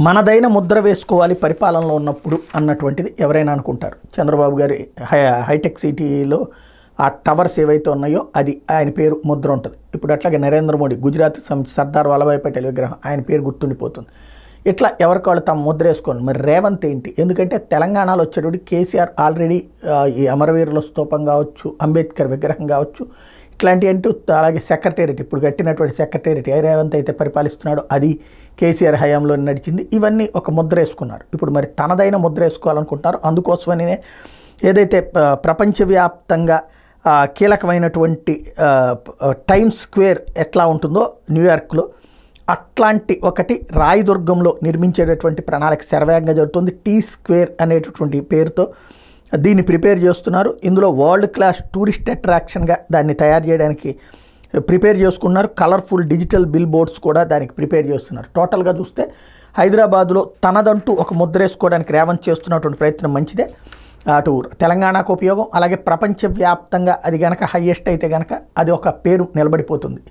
మనదైన ముద్ర వేసుకోవాలి పరిపాలనలో ఉన్నప్పుడు అన్నటువంటిది ఎవరైనా అనుకుంటారు. చంద్రబాబు గారి హైటెక్ సిటీలో ఆ టవర్స్ ఏవైతే ఉన్నాయో అది ఆయన పేరు ముద్ర ఉంటుంది. ఇప్పుడు అట్లాగే నరేంద్ర మోడీ గుజరాత్ సర్దార్ వల్లభాయ్ పటేల్ విగ్రహం ఆయన పేరు గుర్తుండిపోతుంది. ఇట్లా ఎవరికి వాళ్ళు తమ ముద్ర వేసుకోండి. మరి రేవంత్ ఏంటి? ఎందుకంటే తెలంగాణలో వచ్చేటప్పుడు కేసీఆర్ ఆల్రెడీ ఈ అమరవీరుల స్తూపం కావచ్చు, అంబేద్కర్ విగ్రహం కావచ్చు, ఇట్లాంటి అంటూ అలాగే సెక్రటేరియట్ ఇప్పుడు కట్టినటువంటి సెక్రటేరియట్ ఏ రేవంత్ అయితే పరిపాలిస్తున్నాడో అది కేసీఆర్ హయాంలో నడిచింది. ఇవన్నీ ఒక ముద్ర వేసుకున్నారు. ఇప్పుడు మరి తనదైన ముద్ర వేసుకోవాలనుకుంటున్నారు. అందుకోసమనే ఏదైతే ప్రపంచవ్యాప్తంగా కీలకమైనటువంటి టైమ్స్ స్క్వేర్ ఎట్లా ఉంటుందో న్యూయార్క్లో అట్లాంటి ఒకటి రాయదుర్గంలో నిర్మించేటటువంటి ప్రణాళిక శరవేగంగా జరుగుతుంది. టీ స్క్వేర్ అనేటటువంటి పేరుతో దీన్ని ప్రిపేర్ చేస్తున్నారు. ఇందులో వరల్డ్ క్లాస్ టూరిస్ట్ అట్రాక్షన్గా దాన్ని తయారు చేయడానికి ప్రిపేర్ చేసుకున్నారు. కలర్ఫుల్ డిజిటల్ బిల్ బోర్డ్స్ కూడా దానికి ప్రిపేర్ చేస్తున్నారు. టోటల్గా చూస్తే హైదరాబాదులో తనదంటూ ఒక ముద్ర వేసుకోవడానికి రేవంత్ చేస్తున్నటువంటి ప్రయత్నం మంచిదే. అటు తెలంగాణకు ఉపయోగం, అలాగే ప్రపంచవ్యాప్తంగా అది కనుక హయ్యెస్ట్ అయితే కనుక అది ఒక పేరు నిలబడిపోతుంది.